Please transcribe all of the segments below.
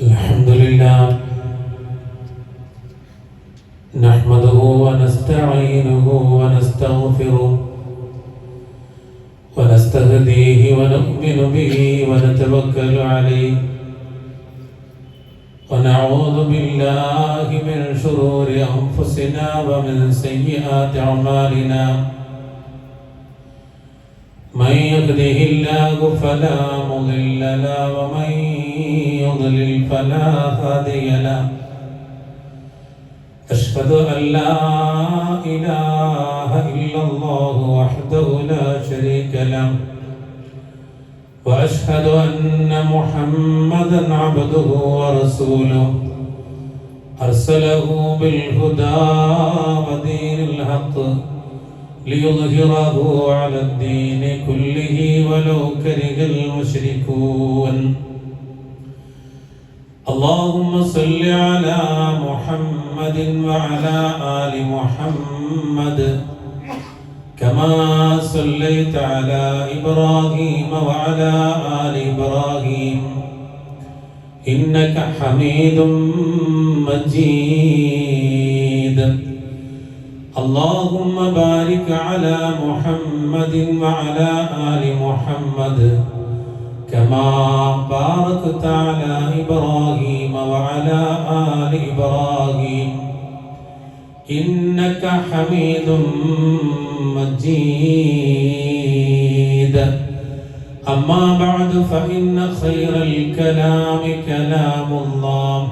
الحمد لله نحمده ونستعينه ونستغفره ونستهديه ونؤمن به ونتوكل عليه ونعوذ بالله من شرور أنفسنا ومن سيئات أعمالنا من يهده الله فلا مضل له ومن يضلل فلا هادي له أشهد أن لا إله إلا الله وحده لا شريك له وأشهد أن محمدا عبده ورسوله أرسله بالهدى ودين الحق ليظهره على الدين كله ولو كره المشركون اللهم صل على محمد وعلى آل محمد كما صليت على إبراهيم وعلى آل إبراهيم إنك حميد مجيد اللهم بارك على محمد وعلى آل محمد كما باركت على إبراهيم وعلى آل إبراهيم إنك حميد مجيد أما بعد فإن خير الكلام كلام الله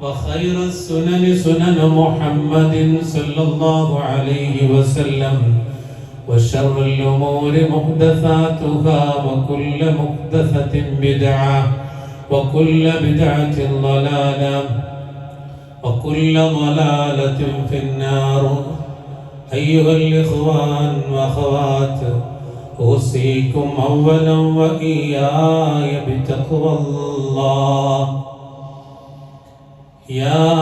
وخير السنن سنن محمد صلى الله عليه وسلم وشر الأمور محدثاتها وكل محدثة بدعة وكل بدعة ضلالة وكل ضلالة في النار أيها الإخوان والأخوات أوصيكم أولا وإياي بتقوى الله يا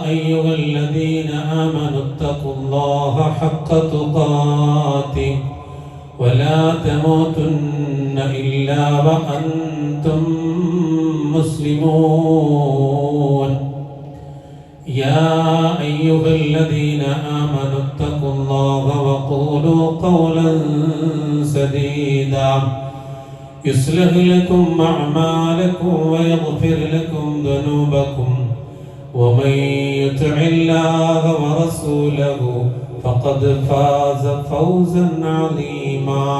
أيها الذين آمنوا اتقوا الله حق تقاته ولا تموتن إلا وأنتم مسلمون يا أيها الذين آمنوا اتقوا الله وقولوا قولا سديدا يصلح لكم أعمالكم ويغفر لكم ذنوبكم ومن يطع الله ورسوله فقد فاز فوزا عظيما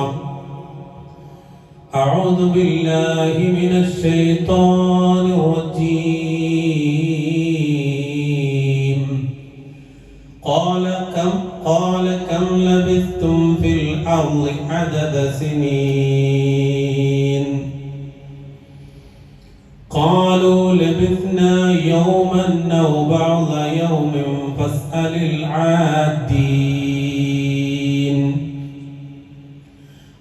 أعوذ بالله من الشيطان الرجيم قال كم لبثتم في الأرض عدد سنين قالوا لبثنا يوما أو بعض يوم فاسأل العادين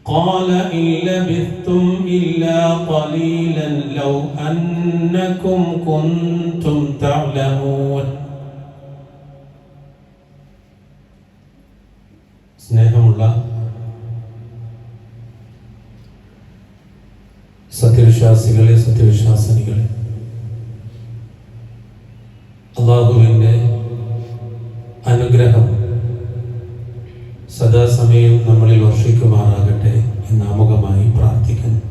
قال إن لبثتم إلا قليلا لو أنكم كنتم تعلمون സ്നേഹമുള്ള സത്യവിശ്വാസികളെ സത്യവിശ്വാസിനികളെ അല്ലാഹുവിൻ്റെ അനുഗ്രഹം സദാസമയം നമ്മളിൽ വർഷിക്കുമാറാകട്ടെ എന്ന് ആമുഖമായി പ്രാർത്ഥിക്കുന്നു.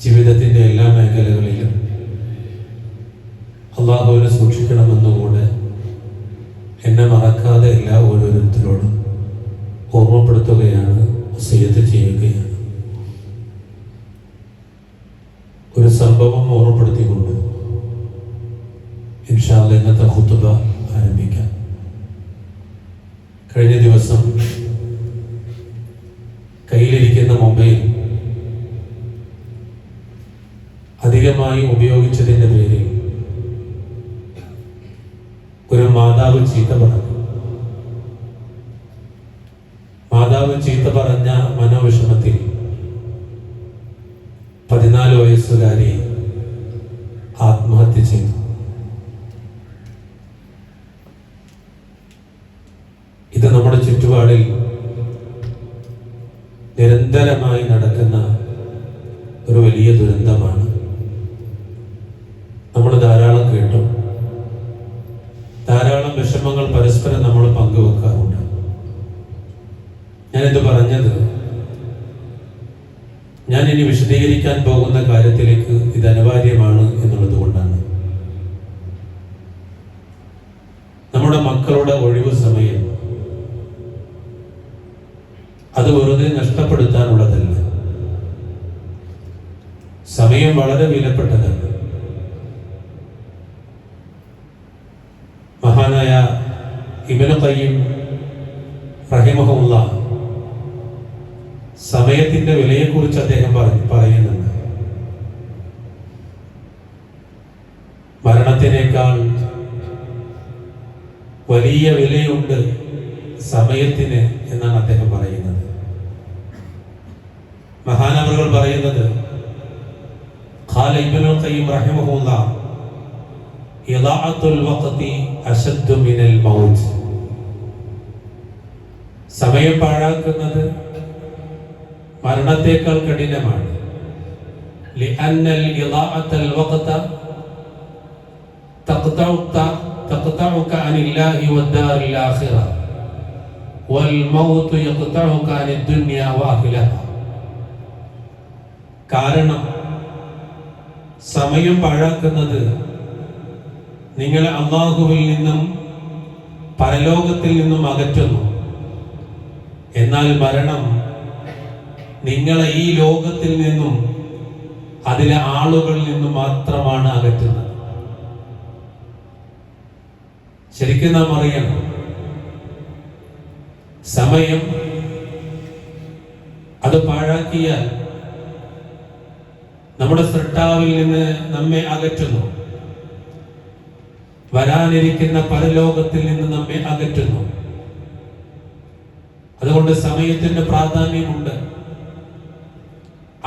ജീവിതത്തിൻ്റെ എല്ലാ മേഖലകളിലും അല്ലാഹുവിനെ സൂക്ഷിക്കണമെന്നുകൂടെ എന്നെ മറക്കാതെ എല്ലാ ഓരോരുത്തരോടും ഓർമ്മപ്പെടുത്തുകയാണ്, വസിയ്യത്ത് ചെയ്യുകയാണ്. ഒരു സംഭവം ഓർമ്മപ്പെടുത്തിക്കൊണ്ട് ഇൻഷാ അല്ലാഹ് ഇന്നത്തെ ഖുതുബ ആരംഭിക്കാം. കഴിഞ്ഞ ദിവസം കയ്യിലിരിക്കുന്ന മൊബൈൽ അധികമായി ഉപയോഗിച്ചതിൻ്റെ പേരിൽ ഒരു മാതാവ് ചീത്ത പറഞ്ഞു. മാതാവ് ചീത്ത പറഞ്ഞ മനോവിഷമത്തിൽ 14 വയസ്സുകാരി ആത്മഹത്യ ചെയ്തു. ഇത് നമ്മുടെ ചുറ്റുപാടിൽ നിരന്തരമായി നടക്കുന്ന ഒരു വലിയ ദുരന്തമാണ്. ഞാൻ ഇനി വിശദീകരിക്കാൻ പോകുന്ന കാര്യത്തിലേക്ക് ഇത് അനിവാര്യമാണ് എന്നുള്ളത് കൊണ്ടാണ്. നമ്മുടെ മക്കളുടെ ഒഴിവു സമയം അത് വെറുതെ നഷ്ടപ്പെടുത്താനുള്ളതല്ല. സമയം വളരെ വിലപ്പെട്ടതാണ്. മഹാനായ ഇബ്നു ഖയ്യിം റഹിമഹുല്ലാഹ് സമയത്തിന്റെ വിലയെക്കുറിച്ച് അദ്ദേഹം പറയുന്നുണ്ട്. മരണത്തിനേക്കാൾ വലിയ വിലയുണ്ട് സമയത്തിന് എന്നാണ് അദ്ദേഹം പറയുന്നത്. മഹാനവറുകൾ പറയുന്നത്, ഖാല ഇബ്നുൽ ഖയ്യിം റഹിമഹുല്ലാഹ് ഇളാഅത്തുൽ വഖതി അശദ്ദു മിനൽ മൗത്ത്. സമയം പാഴാക്കുന്നത് മരണത്തേക്കാൾ കഠിനമാണ്. ലിഅന്നൽ ഇളാഅത്തുൽ വഖത തഖ്തഉക അനില്ലാഹി വദ്ദാരിൽ ആഖിറ വൽ മൗത്ത് യഖ്തഉക അനിദ് ദുനിയ വഅഹ്ലിഹാ. കാരണം സമയം പാഴാക്കുന്നത് നിങ്ങളെ അല്ലാഹുവിൽ നിന്നും പരലോകത്തിൽ നിന്നും അകറ്റുന്നു. എന്നാൽ മരണം നിങ്ങളെ ഈ ലോകത്തിൽ നിന്നും അതിലെ ആളുകളിൽ നിന്നും മാത്രമാണ് അകറ്റുന്നത്. ശരിക്കും നാം അറിയണം, സമയം അത് പാഴാക്കിയാൽ നമ്മുടെ സൃഷ്ടാവിൽ നിന്ന് നമ്മെ അകറ്റുന്നു, വരാനിരിക്കുന്ന പരലോകത്തിൽ നിന്ന് നമ്മെ അകറ്റുന്നു. അതുകൊണ്ട് സമയത്തിന്റെ പ്രാധാന്യമുണ്ട്.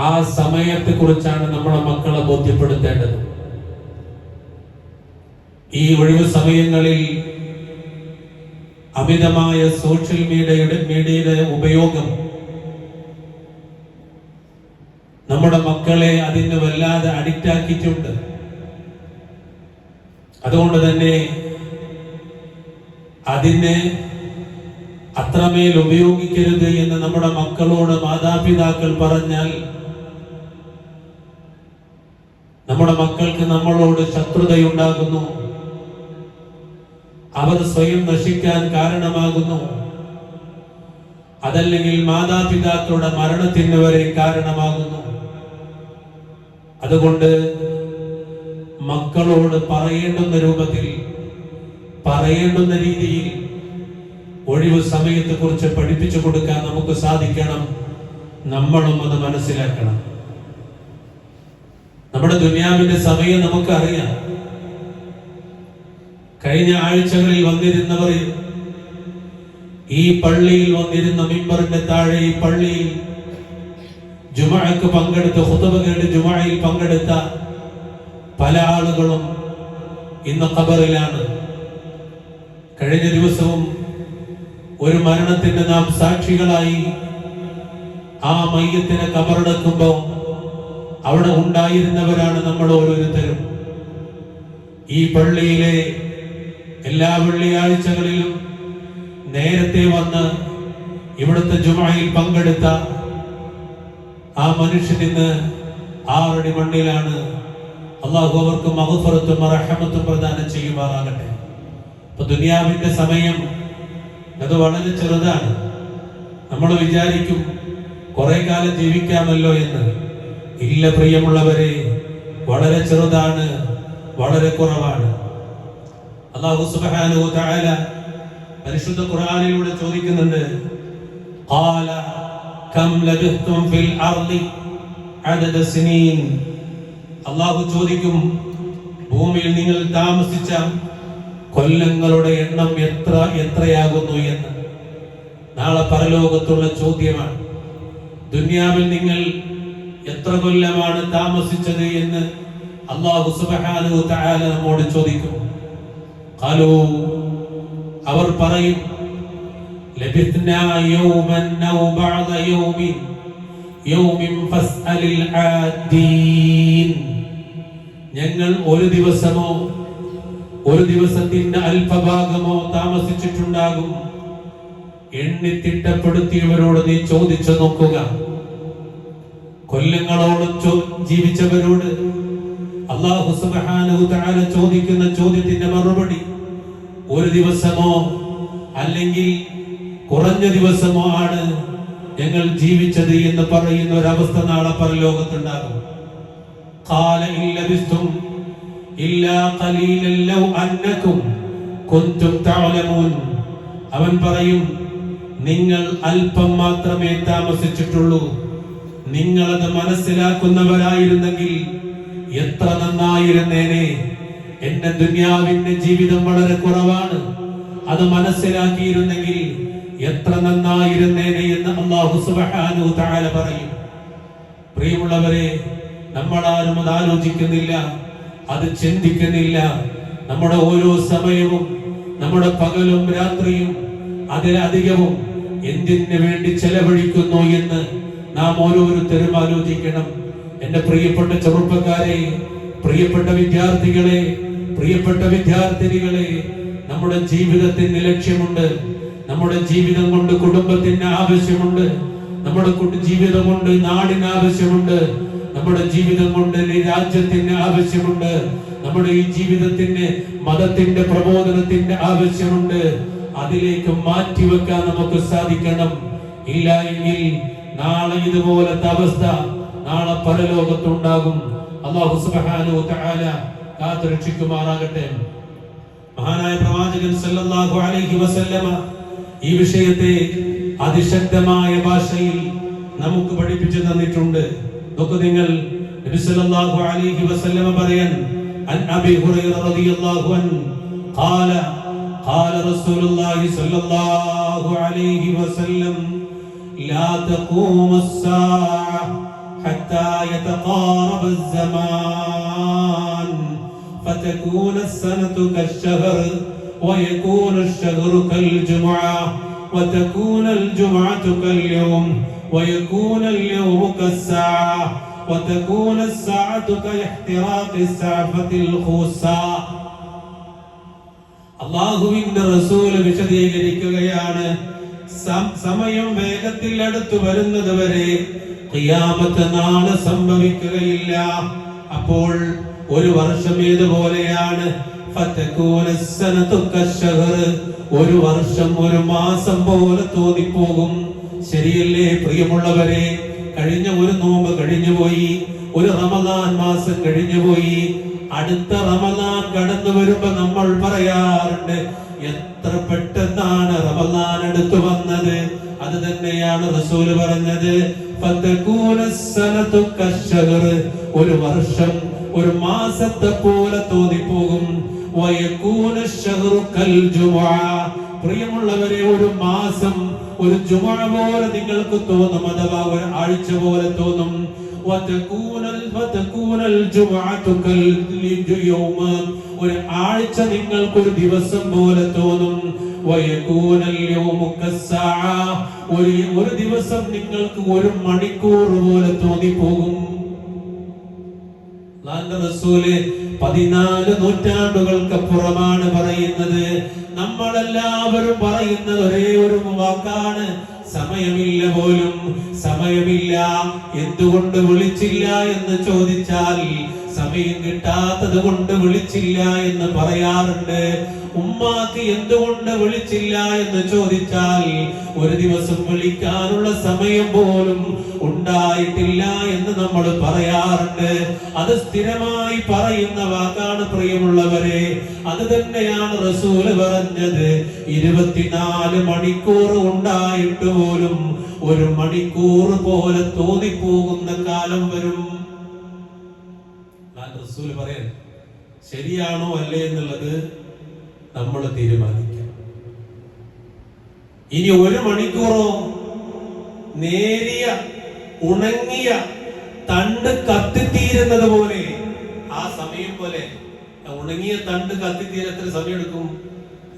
ആ സമയത്തെ കുറിച്ചാണ് നമ്മുടെ മക്കളെ ബോധ്യപ്പെടുത്തേണ്ടത്. ഈ ഒഴിവു സമയങ്ങളിൽ അമിതമായ സോഷ്യൽ മീഡിയയുടെ ഉപയോഗം നമ്മുടെ മക്കളെ അതിന് വല്ലാതെ അഡിക്റ്റ് ആക്കിയിട്ടുണ്ട്. അതുകൊണ്ട് തന്നെ അതിനെ അത്രമേൽ ഉപയോഗിക്കരുത് എന്ന് നമ്മുടെ മക്കളോട് മാതാപിതാക്കൾ പറഞ്ഞാൽ നമ്മുടെ മക്കൾക്ക് നമ്മളോട് ശത്രുതയുണ്ടാകുന്നു. അവർ സ്വയം നശിക്കാൻ കാരണമാകുന്നു. അതല്ലെങ്കിൽ മാതാപിതാക്കളുടെ മരണത്തിന് വരെ കാരണമാകുന്നു. അതുകൊണ്ട് മക്കളോട് പറയേണ്ടുന്ന രൂപത്തിൽ, പറയേണ്ടുന്ന രീതിയിൽ ഒഴിവു സമയത്തെ കുറിച്ച് പഠിപ്പിച്ചു കൊടുക്കാൻ നമുക്ക് സാധിക്കണം. നമ്മളും അത് മനസ്സിലാക്കണം. നമ്മുടെ ദുനിയാവിന്റെ സമയം നമുക്കറിയാം. കഴിഞ്ഞ ആഴ്ചകളിൽ വന്നിരുന്നവർ ഈ പള്ളിയിൽ വന്നിരുന്ന മിമ്പറിന്റെ താഴെ ഈ പള്ളിയിൽ ജുമുഅക്ക് പങ്കെടുത്ത് ഖുതുബ കേട്ട് ജുമുഅയിൽ പങ്കെടുത്ത പല ആളുകളും ഇന്ന് ഖബറിലാണ്. കഴിഞ്ഞ ദിവസവും ഒരു മരണത്തിന് നാം സാക്ഷികളായി. ആ മയ്യത്തിനെ ഖബറടക്കുമ്പോൾ അവിടെ ഉണ്ടായിരുന്നവരാണ് നമ്മൾ ഓരോരുത്തരും. ഈ പള്ളിയിലെ എല്ലാ വെള്ളിയാഴ്ചകളിലും നേരത്തെ വന്ന് ഇവിടുത്തെ ജുമുഅയിൽ പങ്കെടുത്ത ആ മനുഷ്യന് 6 അടി മണ്ണിലാണ്. അള്ളാഹു അവർക്ക് മഗ്ഫിറത്തും റഹ്മത്തും പ്രദാനം ചെയ്യുമാറാകട്ടെ. അപ്പൊ ദുനിയാവിന്റെ സമയം അത് വളരെ ചെറുതാണ്. നമ്മൾ വിചാരിക്കും കുറെ കാലം ജീവിക്കാമല്ലോ എന്ന്. ഇല്ല പ്രിയമുള്ളവരെ, വളരെ ചെറുതാണ്, വളരെ കുറവാണ്. അല്ലാഹു സുബ്ഹാനഹു വ തആല പരിശുദ്ധ ഖുർആനിലൂടെ ചോദിക്കുന്നുണ്ട്, ഖാല കം ലബിത്തും ഫിൽ അർളി അദദ സിനീൻ. അല്ലാഹു ചോദിക്കും, ഭൂമിയിൽ നിങ്ങൾ താമസിച്ച കൊല്ലങ്ങളുടെ എണ്ണം എത്രയാകുന്നു എന്ന്. നാളെ പരലോകത്തുള്ള ചോദ്യമാണ്. ദുനിയാവിൽ നിങ്ങൾ എത്ര കൊല്ലമാണ് താമസിച്ചത് എന്ന് അല്ലാഹു സുബ്ഹാനഹു വ തആല നമ്മോട് ചോദിക്കും. ഖാലൂ, അവർ പറയും, ലബിത്നാ യൗമൻ ഔ ബഅദ യൗമിൻ ഫസ്അലിൽ ആദീൻ. ഞങ്ങൾ ഒരു ദിവസമോ ഒരു ദിവസത്തിന്റെ അല്പഭാഗമോ താമസിച്ചിട്ടുണ്ടാകും. എണ്ണി തിട്ടപ്പെടുത്തിയവരോട് നീ ചോദിച്ചു നോക്കുക. കൊല്ലങ്ങളോളം ജീവിച്ചവരോട് അല്ലാഹു സുബ്ഹാനഹു തആല ചോദിക്കുന്ന ചോദ്യത്തിന്റെ മറുപടി ഒരു ദിവസമോ അല്ലെങ്കിൽ കുറഞ്ഞ ദിവസമോ ആണ് ഞങ്ങൾ ജീവിച്ചത് എന്ന് പറയുന്ന ഒരവസ്ഥ നാളെ പരലോകത്തുണ്ടാകും. ഖാല ഇല്ലബിസ്തും ഇല്ലാ ഖലീലൻ ലൗ അന്നകും കുൻതും തഅലമൂൻ. അവൻ പറയും, നിങ്ങൾ അല്പം മാത്രമേ താമസിച്ചിട്ടുള്ളൂ. നിങ്ങളത് മനസ്സിലാക്കുന്നവരായിരുന്നെങ്കിൽ എത്ര നന്നായിരുന്നേനെ. എന്റെ ദുനിയാവിന്റെ ജീവിതം വളരെ കുറവാണ്, അത് മനസ്സിലാക്കിയിരുന്നെങ്കിൽ എത്ര നന്നായിരുന്നേനെ എന്ന് അല്ലാഹു സുബ്ഹാനഹു തആല പറയും. പ്രിയമുള്ളവരെ, നമ്മളാരും അത് ആലോചിക്കുന്നില്ല, അത് ചിന്തിക്കുന്നില്ല. നമ്മുടെ ഓരോ സമയവും, നമ്മുടെ പകലും രാത്രിയും അതിലധികവും എന്തിനു വേണ്ടി ചെലവഴിക്കുന്നു എന്ന് നാം ഓരോരുത്തരും ആലോചിക്കണം. എന്റെ പ്രിയപ്പെട്ട ചെറുപ്പക്കാരെ, പ്രിയപ്പെട്ട വിദ്യാർത്ഥികളെ, പ്രിയപ്പെട്ട വിദ്യാർത്ഥിനികളെ, നമ്മുടെ ജീവിതത്തിന് ലക്ഷ്യമുണ്ട്. നമ്മുടെ ജീവിതം കൊണ്ട് കുടുംബത്തിന് ആവശ്യമുണ്ട്. നമ്മുടെ ജീവിതം കൊണ്ട് നാടിന് ആവശ്യമുണ്ട്. നമ്മുടെ ജീവിതം കൊണ്ട് രാജ്യത്തിന് ആവശ്യമുണ്ട്. നമ്മുടെ ഈ ജീവിതത്തിന് മതത്തിന്റെ പ്രബോധനത്തിന്റെ ആവശ്യമുണ്ട്. അതിലേക്ക് മാറ്റിവെക്കാൻ നമുക്ക് സാധിക്കണം. ഇല്ല എങ്കിൽ നാളെ ഇതുപോലത്തെ അവസ്ഥ നാളെ പരലോകത്തുണ്ടാകും. അല്ലാഹു സുബ്ഹാനഹു തആല കാത്തുരക്ഷിക്കുമാറാകട്ടെ. മഹാനായ പ്രവാചകൻ സല്ലല്ലാഹു അലൈഹി വസല്ലമ ഈ വിഷയത്തെ അതിശക്തമായ ഭാഷയിൽ നമുക്ക് പഠിപ്പിച്ചു തന്നിട്ടുണ്ട്. നോക്കൂ നിങ്ങൾ, നബി സല്ലല്ലാഹു അലൈഹി വസല്ലമ പറയാൻ അൻ അബീ ഹുറൈറ റളിയല്ലാഹു അൻഹു ഖാല ഖാല റസൂലുള്ളാഹി സല്ലല്ലാഹു അലൈഹി വസല്ലം ലാ തഖൂമുസ് സാഅ ഹത്താ യതഖാറബ الزمان فتكون السنة كالشهر ويكون الشهر كالجمعة وتكون الجمعة كاليوم ويكون اليوم كالساعة وتكون الساعة كاحتراق السعفة الخوصاء. അല്ലാഹുവിന്റെ റസൂൽ വിശദീകരിക്കുകയാണ്, സമയം വേഗത്തിൽ അടുത്തു വരുന്നത് വരെ ഖിയാമത്ത് നാളെ സംഭവിക്കുകയില്ല. അപ്പോൾ ഒരു വർഷം ഏതുപോലെയാണ്? ഒരു വർഷം ഒരു മാസം പോലെ തോന്നിപ്പോകും. ശരിയല്ലേ പ്രിയമുള്ളവരെ? കഴിഞ്ഞ ഒരു നോമ്പ് കഴിഞ്ഞുപോയി, ഒരു റമദാൻ മാസം കഴിഞ്ഞുപോയി. അടുത്ത റമദാൻ കടന്നു വരുമ്പോ നമ്മൾ പറയാറുണ്ട്, എത്ര പെട്ടെന്നാണ് റമദാൻ അടുത്തു വന്നത്. അത് തന്നെയാണ് റസൂല് പറഞ്ഞത്, ഒരു വർഷം ഒരു മാസത്തെ പോലെ തോന്നിപ്പോകും. പ്രിയമുള്ളവരെ, ഒരു മാസം ഒരു ജുമുഅ പോലെ നിങ്ങൾക്ക് തോന്നും, അഥവാ ഒരു ആഴ്ച പോലെ തോന്നും. ഒരു ആഴ്ച നിങ്ങൾക്കൊരു ദിവസം പോലെ തോന്നും. ഒരു ദിവസം നിങ്ങൾക്ക് ഒരു മണിക്കൂർ പോലെ തോന്നിപ്പോകും. 14 നൂറ്റാണ്ടുകൾക്കപ്പുറമാണ് പറയുന്നത്. നമ്മളെല്ലാവരും പറയുന്നത് ഒരേ ഒരു വാക്കാണ്, സമയമില്ല പോലും. സമയമില്ല. എന്തുകൊണ്ട് വിളിച്ചില്ല എന്ന് ചോദിച്ചാൽ സമയം കിട്ടാത്തത് കൊണ്ട് വിളിച്ചില്ല എന്ന് പറയാറുണ്ട്. ഉമ്മാക്ക് എന്തുകൊണ്ട് വിളിച്ചില്ല എന്ന് ചോദിച്ചാൽ ഒരു ദിവസം വിളിക്കാനുള്ള സമയം പോലും ഉണ്ടായിട്ടില്ല എന്ന് നമ്മൾ പറയാറുണ്ട്. അത് സ്ഥിരമായി പറയുന്ന വാക്കാണ് പ്രിയമുള്ളവരെ. അത് തന്നെയാണ് റസൂല് പറഞ്ഞത്, 24 മണിക്കൂർ ഉണ്ടായിട്ട് പോലും ഒരു മണിക്കൂർ പോലെ തോന്നിപ്പോകുന്ന കാലം വരും. റസൂല് പറയാൻ ശരിയാണോ അല്ലേ എന്നുള്ളത് നമ്മൾ തീരുമാനിക്കാം. ഇനി ഒരു മണിക്കൂറോ നേരിയ ഉണങ്ങിയ തണ്ട് കത്തിത്തീരുന്നത് പോലെ, ആ സമയം പോലെ ഉണങ്ങിയ തണ്ട് കത്തിത്തീര എത്ര സമയം എടുക്കും?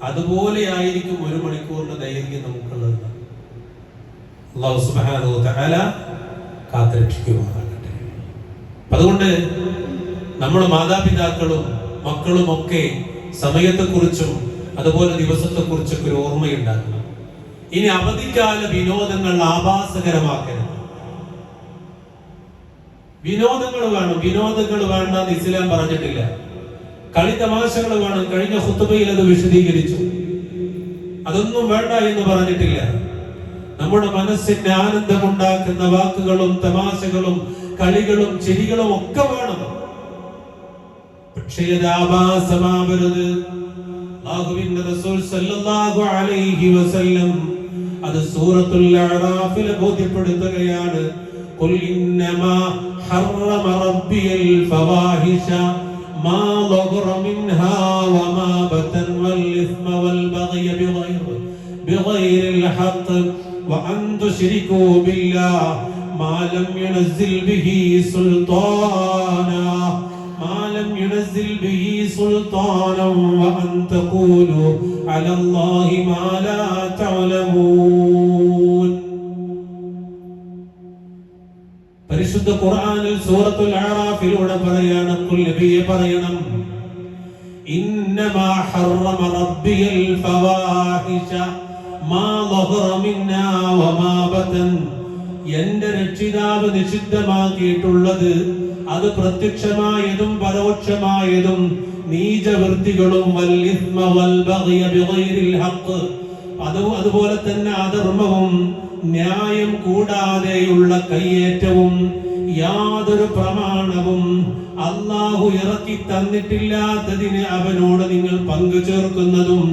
അതുപോലെ ആയിരിക്കും ഒരു മണിക്കൂറിന്റെ ദൈർഘ്യം നമുക്കുള്ളത്. അല്ലാഹു സുബ്ഹാനഹു വ തആല കാത്തുരക്ഷിക്കുമാറാകട്ടെ. അതുകൊണ്ട് നമ്മൾ മാതാപിതാക്കളും മക്കളും ഒക്കെ സമയത്തെക്കുറിച്ചും അതുപോലെ ദിവസത്തെക്കുറിച്ചൊക്കെ ഒരു ഓർമ്മയുണ്ടാക്കണം. ഇനി അവധിക്കാല വിനോദങ്ങൾ ആഭാസകരമാക്കരുത്. വിനോദങ്ങൾ വേണം. വിനോദങ്ങൾ വേണ്ടെന്ന് ഇസ്ലാം പറഞ്ഞിട്ടില്ല. കളി തമാശകൾ വേണം. കഴിഞ്ഞ ഖുത്ബയിൽ അത് വിശദീകരിച്ചു. അതൊന്നും വേണ്ട എന്ന് പറഞ്ഞിട്ടില്ല. നമ്മുടെ മനസ്സിന് ആനന്ദമുണ്ടാക്കുന്ന വാക്കുകളും തമാശകളും കളികളും ചിരികളും ഒക്കെ വേണം. പക്ഷേ അത് ആഭാസമാവരുത്. അല്ലാഹുവിന്റെ റസൂൽ സല്ലല്ലാഹു അലൈഹി വസല്ലം അത് സൂറത്തുൽ അഅറാഫിൽ ബോധ്യപ്പെടുത്തുകയാണ്. ഖുൽ ഇന്നമാ ഹറമ റബ്ബിയൽ ഫവാഹിഷ മാ ളഹറ മിൻഹാ വമാ ബതൻ വൽ ഇസ്മ വൽ ബഗ്യ ബിഗൈറിൽ ഹഖ് വഅൻ തുശ്രികൂ ബില്ലാഹ് മാ ലം യുനസ്സിൽ ബിഹി സുൽത്താനാ ينزل به سلطانا وأن تقولوا على الله ما لا تعلمون. പരിശുദ്ധ ഖുർആനിൽ സൂറത്തുൽ അഅറാഫിലൂടെ പറയാണ്, ഖുൽ നബിയെ പറയണം, ഇന്നമാ ഹറമ റബ്ബിയൽ ഫവാഹിഷ മാ ളഹറ മിന്നാ വമാ ബതൻ. എന്റെ രക്ഷിതാവ് നിഷിദ്ധമാക്കിയിട്ടുള്ളത് അത് പ്രത്യക്ഷമായതും പരോക്ഷമായതും നീചവൃത്തികളും അതുപോലെ തന്നെ അധർമ്മവും ന്യായം കൂടാതെയുള്ള കയ്യേറ്റവും യാതൊരു പ്രമാണവും അല്ലാഹു ഇറക്കി തന്നിട്ടില്ലാത്തതിന് അവനോട് നിങ്ങൾ പങ്കു ചേർക്കുന്നതും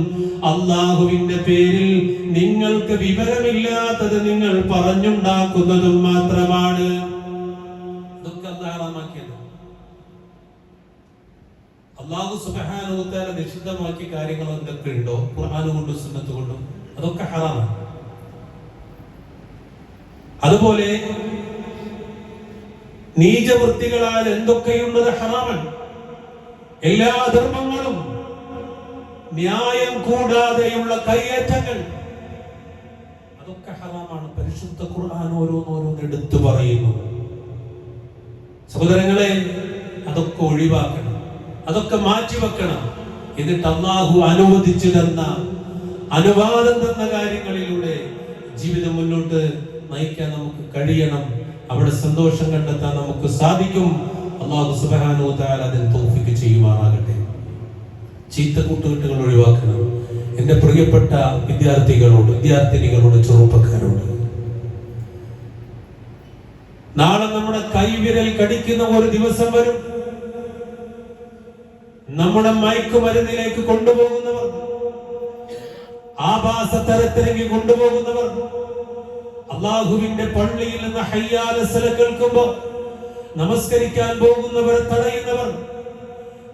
അല്ലാഹുവിന്റെ പേരിൽ നിങ്ങൾക്ക് വിവരമില്ലാത്തത് നിങ്ങൾ പറഞ്ഞുണ്ടാക്കുന്നതും മാത്രമാണ്. അല്ലാഹു സുബ്ഹാനഹു വ തആല നിഷിദ്ധമാക്കിയ കാര്യങ്ങൾ എന്തൊക്കെ ഉണ്ടോ ഖുർആൻ കൊണ്ടും സുന്നത്ത് കൊണ്ടും അതൊക്കെ ഹറാമാണ്. അതുപോലെ നീചവൃത്തികളാൽ എന്തൊക്കെയുള്ളത് ഹറാമാണ്. എല്ലാ ധർമ്മങ്ങളും ന്യായം കൂടാതെയുള്ള കയ്യേറ്റങ്ങൾ അതൊക്കെ ഹറാമാണ്. പരിശുദ്ധ ഖുർആൻ ഓരോന്നോരോന്ന് എടുത്തു പറയുന്നു. സഹോദരങ്ങളെ, അതൊക്കെ ഒഴിവാക്കണം, അതൊക്കെ മാറ്റിവെക്കണം. എന്നിട്ട് അല്ലാഹു അനുവദിച്ചു തന്ന അനുവാദം തന്ന കാര്യങ്ങളിലൂടെ ജീവിതം മുന്നോട്ട് നയിക്കാൻ നമുക്ക് കഴിയണം. അവിടെ സന്തോഷം കണ്ടെത്താൻ നമുക്ക് സാധിക്കും. അല്ലാഹു സുബ്ഹാനഹു വ തആല അതിന് തൗഫീഖ് ചെയ്യുമാറാകട്ടെ. ചീത്ത കൂട്ടുകെട്ടുകൾ ഒഴിവാക്കണം. എൻ്റെ പ്രിയപ്പെട്ട വിദ്യാർത്ഥിനികളോട് ചെറുപ്പക്കാരോട്, നാളെ നമ്മുടെ കൈവിരൽ കടിക്കുന്ന ഒരു ദിവസം വരും. നമ്മുടെ മയക്കുമരുന്നിലേക്ക് കൊണ്ടുപോകുന്നവർ, ആഭാസതരത്തിലേക്ക് കൊണ്ടുപോകുന്നവർ, അല്ലാഹുവിന്റെ പള്ളിയിൽ നിന്ന് ഹയ്യ അലൽ സ്വലാത്ത് കേൾക്കുമ്പോൾ നമസ്കരിക്കാൻ പോകുന്നവരെ തടയുന്നവർ,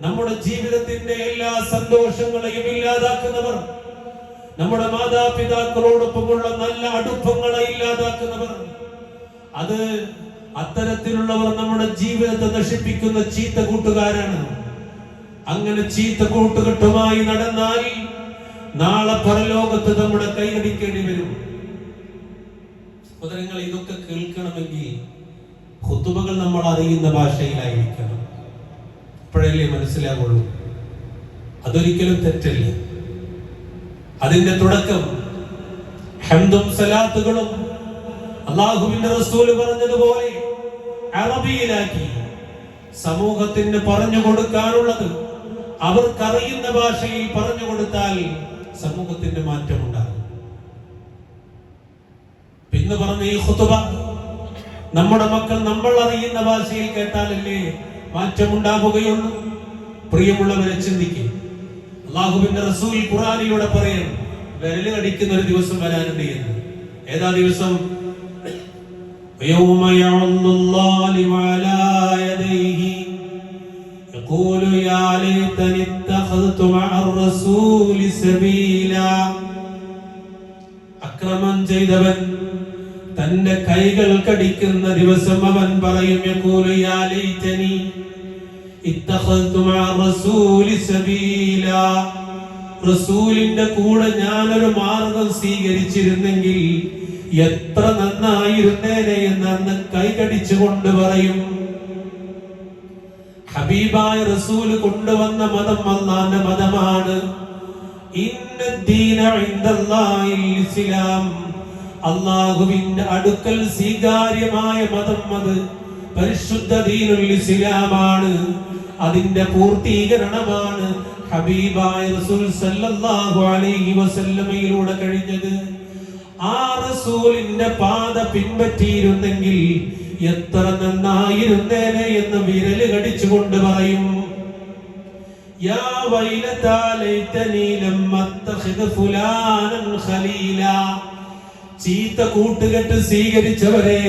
നമ്മുടെ ജീവിതത്തിന്റെ എല്ലാ സന്തോഷങ്ങളെയും ഇല്ലാതാക്കുന്നവർ, നമ്മുടെ മാതാപിതാക്കളോടൊപ്പമുള്ള നല്ല അടുപ്പങ്ങളെ ഇല്ലാതാക്കുന്നവർ, അത്തരത്തിലുള്ളവർ നമ്മുടെ ജീവിതത്തെ നശിപ്പിക്കുന്ന ചീത്ത കൂട്ടുകാരാണ്. അങ്ങനെ ചീത്ത കൂട്ടുകെട്ടുമായി നടന്നാൽ നാളെ പരലോകത്ത് നമ്മുടെ കൈയടിക്കേണ്ടി വരും. സഹോദരങ്ങൾ, ഇതൊക്കെ കേൾക്കണമെങ്കിൽ ഖുതുബകൾ നമ്മൾ അറിയുന്ന ഭാഷയിലായിരിക്കണം. അപ്പോഴല്ലേ മനസ്സിലാവുള്ളൂ. അതൊരിക്കലും തെറ്റല്ല. അതിന്റെ തുടക്കം ഹംദും സലാത്തുകളും അല്ലാഹുവിന്റെ റസൂൽ പറഞ്ഞതുപോലെ അറബിയിലാക്കി സമൂഹത്തിന് പറഞ്ഞു കൊടുക്കാനുള്ളത് അവർക്കറിയുന്ന ഭാഷയിൽ പറഞ്ഞു കൊടുത്താൽ സമൂഹത്തിന്റെ മാറ്റമുണ്ടാകും. പിന്നെ പറഞ്ഞ ഈ ഖുതുബ നമ്മുടെ മക്കൾ നമ്മൾ അറിയുന്ന ഭാഷയിൽ കേട്ടാലല്ലേ മാറ്റമുണ്ടാവുകയുള്ളൂ. പ്രിയമുള്ളവരെ, ചിന്തിക്കും. അല്ലാഹുവിന്റെ റസൂൽ ഖുർആനിലൂടെ പറയുന്നു, വിരല് കടിക്കുന്ന ഒരു ദിവസം വരാനുണ്ട് എന്ന്. ഏതാ ദിവസം? യൗമ യഅല്ലു الظالم على يديه يقول يا ليتني اتخذت مع الرسول سبيلا. അക്രമം ചെയ്തവൻ തന്റെ കൈകൾ കടിക്കുന്ന ദിവസം അവൻ പറയും, യഖൂലു യാ ലൈതനി ഇത്തഖൽതു മഅ റസൂലി സബീലാ. റസൂലിന്റെ കൂടെ ഞാനൊരു മാർഗം സ്വീകരിച്ചിരുന്നെങ്കിൽ എത്ര നന്നായിരുന്നേനെ എന്ന് അന്ന് കൈകടിച്ചുകൊണ്ട് പറയും. ഹബീബായ റസൂൽ കൊണ്ടുവന്ന മതം അല്ലാഹുവിന്റെ മതമാണ്. ഇന്നദ്ദീന ഇൻദല്ലാഹിൽ ഇസ്ലാം. അല്ലാഹുവിന്റെ അടുക്കൽ സ്വീകാര്യമായ മതം അത്, പരിശുദ്ധ ദീനുൽ ഇസ്ലാമാണ്, അതിന്റെ പൂർത്തീകരണമാണ് ഹബീബായ റസൂൽ സല്ലല്ലാഹു അലൈഹി വസല്ലമയിലൂടെ കഴിഞ്ഞത്. ആ റസൂലിന്റെ പാത പിൻപറ്റിയിരുന്നെങ്കിൽ എത്ര നന്നായിരുന്നേനെ എന്ന് വിരല് കടിച്ചുകൊണ്ട് പറയും. യാ വൈലതാ ലൈതനി ലം അത്തഖിദ് ഫുലാനൻ ഖലീല. ചീത്ത കൂട്ടുകെട്ട് സ്വീകരിച്ചവരെ,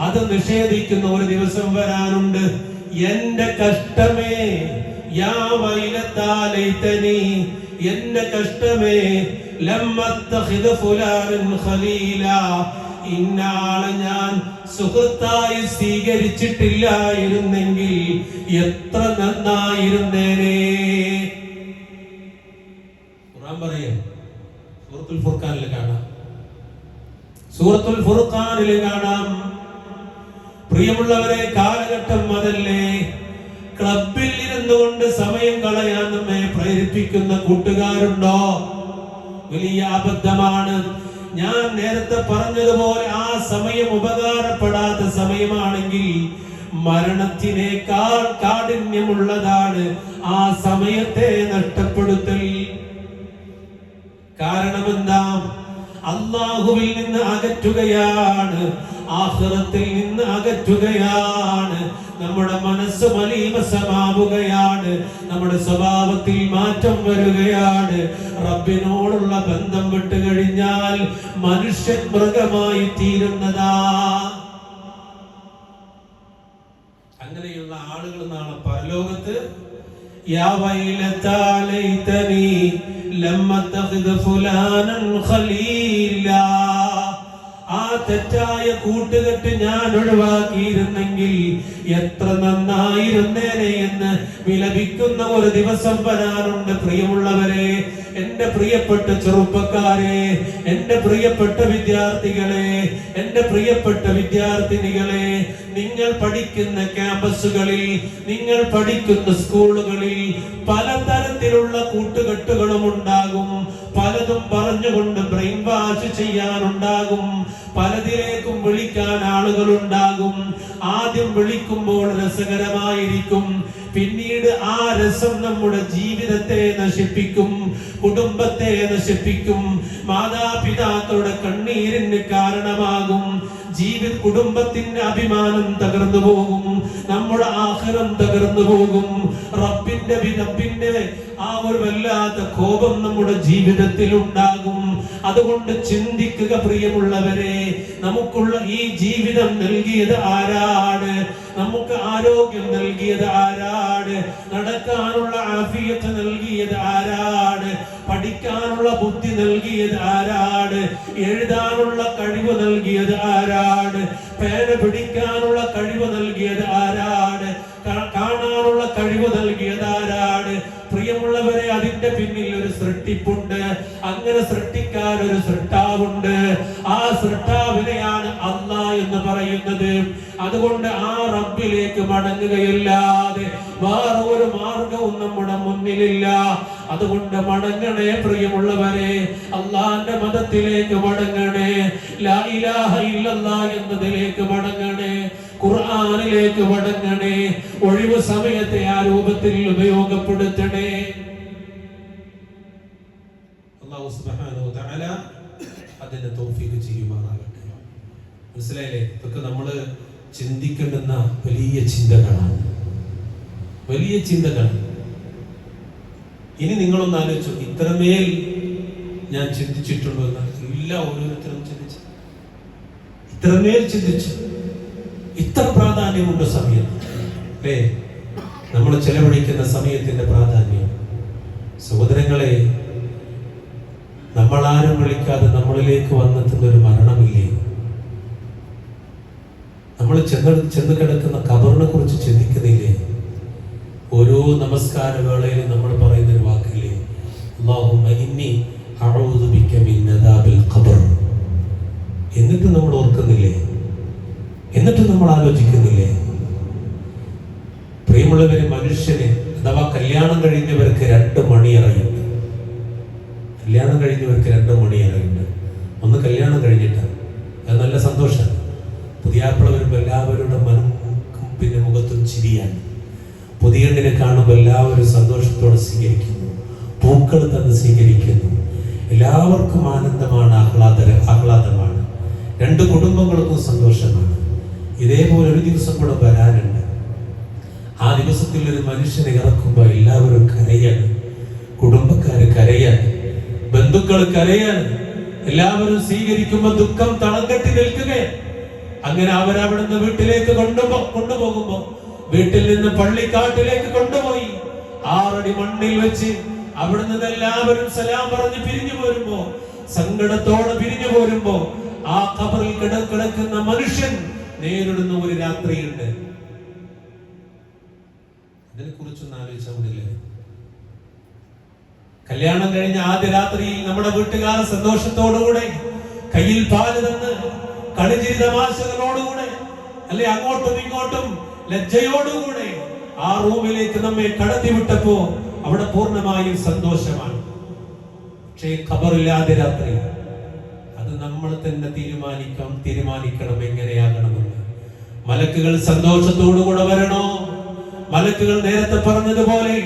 അത് നിഷേധിക്കുന്ന ഒരു ദിവസം വരാനുണ്ട്. എന്റെ കഷ്ടമേ, യാ വൈലതാ ലൈതനി, എന്റെ കഷ്ടമേ, ലം അത്തഖിദ് ഫുലാനൻ ഖലീല, ഇന്നാളെ ഞാൻ സുഹൃത്തായി സ്വീകരിച്ചിട്ടില്ലായിരുന്നെങ്കിൽ എത്ര നന്നായിരുന്നേനെ. ഖുർആൻ പറയും, സൂറത്തുൽ ഫുർഖാനിൽ കാണാം, സൂറത്തുൽ ഫുർഖാനിൽ കാണാം. പ്രിയമുള്ളവരെ, കാലഘട്ടം അതല്ലേ. ക്ലബിൽ ഇരുന്നുകൊണ്ട് സമയം കളയാൻ നമ്മെ പ്രേരിപ്പിക്കുന്ന കൂട്ടുകാരുണ്ടോ? വലിയ അബദ്ധമാണ്. ഞാൻ നേരത്തെ പറഞ്ഞതുപോലെ ആ സമയം ഉപകാരപ്പെടാത്ത സമയമാണെങ്കിൽ മരണത്തിനേക്കാൾ കാഠിന്യമുള്ളതാണ് ആ സമയത്തെ നഷ്ടപ്പെടുത്തൽ. കാരണം എന്താ? അല്ലാഹുവിൽ നിന്ന് അകറ്റുകയാണ്, ആഖിറത്തിൽ നിന്ന് അകറ്റുകയാണ്, നമ്മുടെ മനസ്സ് മലീമസമാവുകയാണ്, നമ്മുടെ സ്വഭാവത്തിൽ മാറ്റം വരികയാണ്. റബ്ബിനോടുള്ള ബന്ധം വിട്ടുകഴിഞ്ഞാൽ മനുഷ്യൻ മൃഗമായി തീരുന്നതാ. അങ്ങനെയുള്ള ആളുകൾ നാളെ പരലോകത്ത് യാ വൈലതാ ലൈതനി ലം അത്തഖിദ് ഫുലാനൻ ഖലീല, ആ തെറ്റായ കൂട്ടുകെട്ട് ഞാൻ ഒഴിവാക്കിയിരുന്നെങ്കിൽ എത്ര നന്നായിരുന്നേനെ എന്ന് വിലപിക്കുന്ന ഒരു ദിവസം വരാനുണ്ട്. പ്രിയമുള്ളവരെ, എന്റെ പ്രിയപ്പെട്ട ചെറുപ്പക്കാരെ, എന്റെ പ്രിയപ്പെട്ട വിദ്യാർത്ഥികളെ, എന്റെ പ്രിയപ്പെട്ട വിദ്യാർത്ഥിനികളെ, നിങ്ങൾ പഠിക്കുന്ന ക്യാമ്പസുകളിൽ, നിങ്ങൾ പഠിക്കുന്ന സ്കൂളുകളിൽ പലതരത്തിലുള്ള കൂട്ടുകെട്ടുകളും ഉണ്ടാകും. പലതും പറഞ്ഞുകൊണ്ട് ബ്രെയിൻ വാഷ് ചെയ്യാനുണ്ടാകും. പലതിലേക്കും വിളിക്കാൻ ആളുകളുണ്ടാകും. ആദ്യം വിളിക്കുമ്പോൾ രസകരമായിരിക്കും, പിന്നീട് ആ രസം നമ്മുടെ ജീവിതത്തെ നശിപ്പിക്കും, കുടുംബത്തെ നശിപ്പിക്കും, മാതാപിതാക്കളുടെ കണ്ണീരിന് കാരണമാകും, കുടുംബത്തിന്റെ അഭിമാനം തകർന്നു പോകും, നമ്മുടെ ആഖിറം തകർന്നു പോകും. റബ്ബിന്റെ ആ ഒരു വല്ലാത്ത കോപം നമ്മുടെ ജീവിതത്തിൽ ഉണ്ടാകും. അതുകൊണ്ട് ചിന്തിക്കുക പ്രിയമുള്ളവരെ, നമുക്കുള്ള ഈ ജീവിതം നൽകിയത് ആരാണ്? നമുക്ക് ആരോഗ്യം നൽകിയത് ആരാണ്? നടക്കാനുള്ള ആഫിയത്ത് നൽകിയത് ആരാണ്? പഠിക്കാനുള്ള ബുദ്ധി നൽകിയത് ആരാണ്? എഴുതാനുള്ള കഴിവ് നൽകിയത് ആരാണ്? പേന പിടിക്കാനുള്ള കഴിവ് നൽകിയത് ആരാണ്? കാണാനുള്ള കഴിവ് നൽകിയത് ആരാണ്? പ്രിയമുള്ളവരെ, അതിന്റെ പിന്നിൽ ഒരു സൃഷ്ടിപ്പുണ്ട്. അങ്ങനെ സൃഷ്ടിക്കാൻ ഒരു സൃഷ്ടാവുണ്ട്. ആ സൃഷ്ടാവിനെയാണ് അല്ലാഹ് എന്ന് പറയുന്നത്. അതുകൊണ്ട് ആ റബ്ബിലേക്ക് മടങ്ങുകയല്ലാതെ വേറെ ഒരു മാർഗവും നമ്മുടെ മുന്നിലില്ല. അതുകൊണ്ട് മടങ്ങണേ പ്രിയമുള്ളവരെ, അള്ളാന്റെ മതത്തിലേക്ക് മടങ്ങണേ, ലാ ഇലാഹ ഇല്ലല്ലാഹ് എന്നതിലേക്ക് മടങ്ങണേ, ഖുർആനിലേക്ക് മടങ്ങണേ, ഒഴിവ് സമയത്തെ ആ രൂപത്തിൽ ഉപയോഗപ്പെടുത്തണേ. അല്ലാഹു സുബ്ഹാനഹു വ തആല അതിനെ തൗഫീഖ് ചെയ്യുമാറാകട്ടെ. മനസ്സിലായില്ലേ? ഇതൊക്കെ നമ്മൾ ചിന്തിക്കേണ്ടുന്ന വലിയ ചിന്തകളാണ്, വലിയ ചിന്തകൾ. ഇനി നിങ്ങളൊന്ന് ആലോചിച്ചു, ഇത്രമേൽ ഞാൻ ചിന്തിച്ചിട്ടുണ്ടോ എന്ന്? ഇല്ല, ഓരോരുത്തരും ചിന്തിച്ചു, ഇത്രമേൽ ചിന്തിച്ചു. ഇത്ര പ്രാധാന്യമുണ്ട് സമയം, അല്ലേ? നമ്മൾ ചെലവഴിക്കുന്ന സമയത്തിന്റെ പ്രാധാന്യം. സഹോദരങ്ങളെ, നമ്മളാരും വിളിക്കാതെ നമ്മളിലേക്ക് വന്നെത്തുന്ന ഒരു മരണമില്ലേ? നമ്മൾ ചെന്ന് കിടക്കുന്ന ഖബറിനെ കുറിച്ച് ചിന്തിക്കുന്നില്ലേ? ഓരോ നമസ്കാര വേളയിലും നമ്മൾ പറയുന്ന ഒരു വാക്കില്ലേ, അല്ലാഹുമ്മ ഇന്നി അഊദു ബിക മിൻ അദാബിൽ ഖബർ. എന്നിട്ട് നമ്മൾ ഓർക്കുന്നില്ലേ? എന്നിട്ട് നമ്മൾ ആലോചിക്കുന്നില്ലേ? പ്രിയമുള്ളവരെ, മനുഷ്യന് അഥവാ കല്യാണം കഴിഞ്ഞവർക്ക് 2 മണിയറയുണ്ട്. കല്യാണം കഴിഞ്ഞവർക്ക് 2 മണിയറയുണ്ട്. ഒന്ന് കല്യാണം കഴിഞ്ഞിട്ട്, അത് നല്ല സന്തോഷമാണ്. പുതിയാപ്പിള വരുമ്പോൾ എല്ലാവരുടെ പിന്നെ മുഖത്തും ചിരിയാണ്. പുതിയണ്ണിനെ കാണുമ്പോൾ എല്ലാവരും സന്തോഷത്തോടെ സ്വീകരിക്കുന്നു, പൂക്കൾ തന്ന് സ്വീകരിക്കുന്നു. എല്ലാവർക്കും ആനന്ദമാണ്, ആഹ്ലാദമാണ്. രണ്ട് കുടുംബങ്ങൾക്കും സന്തോഷമാണ്. ഇതേപോലെ ഒരു ദിവസം കൂടെ വരാനുണ്ട്. ആ ദിവസത്തിൽ ഒരു മനുഷ്യനെ ഇറക്കുമ്പോൾ എല്ലാവരും കരയാണ്, കുടുംബക്കാര് കരയാണ്, ബന്ധുക്കൾ കരയാണ്. എല്ലാവരും സ്വീകരിക്കുമ്പോൾ ദുഃഖം തളം കെട്ടി നിൽക്കുകയാണ്. അങ്ങനെ അവരവിടുന്ന് വീട്ടിലേക്ക് കൊണ്ടുപോകുമ്പോ വീട്ടിൽ നിന്ന് പള്ളിക്കാട്ടിലേക്ക് കൊണ്ടുപോയി 6 അടി മണ്ണിൽ വെച്ച് അവിടെ നിന്ന് എല്ലാവരും സലാം പറഞ്ഞ് പിരിഞ്ഞു പോരുമ്പോ, സങ്കടത്തോടെ പിരിഞ്ഞു പോരുമ്പോ, ആ ഖബറിൽ കിടക്കുന്ന മനുഷ്യൻ നേരിടുന്ന ഒരു രാത്രിയുണ്ട്. അതിനെ കുറിച്ചൊന്ന് ആലോചിച്ചാൽ മതില്ലേ? കല്യാണം കഴിഞ്ഞ ആദ്യ രാത്രിയിൽ നമ്മുടെ വീട്ടുകാർ സന്തോഷത്തോടുകൂടെ കയ്യിൽ പാല് തന്ന് കളിച്ചിരി തമാശകളോടുകൂടെ, അല്ലെ അങ്ങോട്ടും ഇങ്ങോട്ടും ലജ്ജയോടുകൂടെ ആ റൂമിലേക്ക് നമ്മെ കടത്തിവിട്ടപ്പോ അവിടെ പൂർണ്ണമായും സന്തോഷമാണ്. പക്ഷേ ഖബറില്ലാതെ രാത്രി അത് നമ്മൾ തന്നെ തീരുമാനിക്കണം എങ്ങനെയാകണമെന്ന്. മലക്കുകൾ സന്തോഷത്തോടുകൂടെ വരണോ, മലക്കുകൾ നേരത്തെ പറഞ്ഞതുപോലെ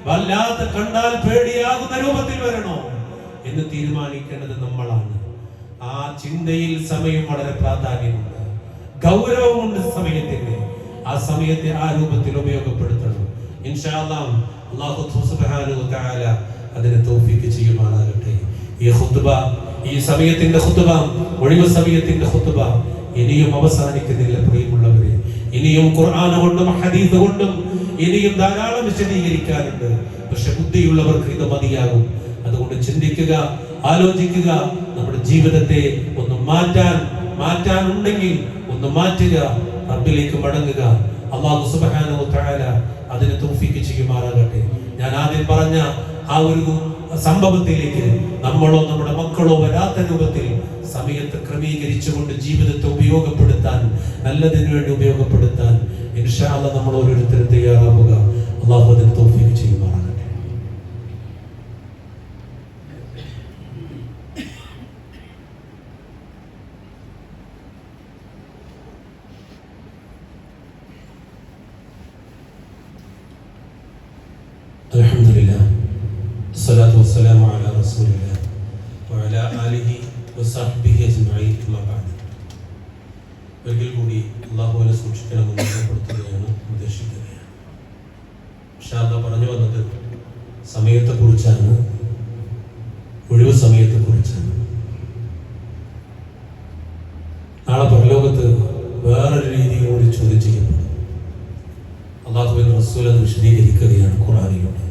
വല്ലാത്ത കണ്ടാൽ പേടിയാകുന്ന രൂപത്തിൽ വരണോ എന്ന് തീരുമാനിക്കേണ്ടത് നമ്മളാണ്. ആ ചിന്തയിൽ സമയം വളരെ പ്രാധാന്യമുണ്ട്, ഗൗരവമുണ്ട് സമയത്തിന്. ആ സമയത്തെ ആ രൂപത്തിൽ ഉപയോഗപ്പെടുത്തണം. ഇൻഷാ അല്ലാഹ് അല്ലാഹു സുബ്ഹാനഹു വ തആല അതിനെ തൗഫീഖ് ചെയ്യുമാറാകട്ടെ. ഈ ഖുത്ബ, ഈ സമയത്തിന്റെ ഖുത്ബ, ഒഴിവ് സമയത്തിന്റെ ഖുത്ബ ഇനിയും അവസാനിക്കുന്നില്ല പ്രിയമുള്ളവരെ. ഇനിയും ഖുർആൻ കൊണ്ടും ഹദീസ് കൊണ്ടും ഇനിയും ധാരാളം വിശദീകരിക്കാനുണ്ട്. പക്ഷെ ബുദ്ധിയുള്ളവർക്ക് ഇത് മതിയാകും. അതുകൊണ്ട് ചിന്തിക്കുക, ആലോചിക്കുക, നമ്മുടെ ജീവിതത്തെ ഒന്ന് മാറ്റാനുണ്ടെങ്കിൽ ഒന്ന് മാറ്റുക, റബ്ബിലേക്ക് മടങ്ങുക. അല്ലാഹു സുബ്ഹാനഹു വ തആല അതിനെ തൗഫീഖ് ചെയ്യുമാറാകട്ടെ. ഞാൻ ആദ്യം പറഞ്ഞ ആ ഒരു സംഭവത്തിലേക്ക് നമ്മളോ നമ്മുടെ മക്കളോ വരാത്ത രൂപത്തിൽ സമയത്ത് ക്രമീകരിച്ചുകൊണ്ട് ജീവിതത്തെ ഉപയോഗപ്പെടുത്താൻ, നല്ലതിനു വേണ്ടി ഉപയോഗപ്പെടുത്താൻ ഇൻഷാ അല്ലാഹ് നമ്മൾ ഓരോരുത്തരും തയ്യാറാവുക. അല്ലാഹു അതിനെ തൗഫീഖ് ചെയ്യുമാറാകട്ടെ. അൽഹംദുലില്ലാഹ് വസ്സലാത്തു വസ്സലാമു അലാ റസൂലില്ലാഹ് വഅലാ ആലിഹി വസഹ്ബിഹി അജ്മഈൻ. അമ്മാ ബഅദ്. ഒരിക്കൽ കൂടി അല്ലാഹുവിനെ സൂക്ഷിക്കണമെന്ന് ഓർമ്മപ്പെടുത്തുകയാണ്, ഉദ്ദേശിക്കുകയാണ്. ഇൻഷാ അല്ലാഹ് പറഞ്ഞു വന്നത് സമയത്തെക്കുറിച്ചാണ്, ഒഴിവ് സമയത്തെക്കുറിച്ചാണ്. നാളെ പരലോകത്ത് വേറൊരു രീതിയിലൂടെ ചോദ്യം ചെയ്യപ്പെടും. അല്ലാഹുവിന്റെ റസൂൽ അത് വിശദീകരിക്കുകയാണ് ഖുർആനിലൂടെ.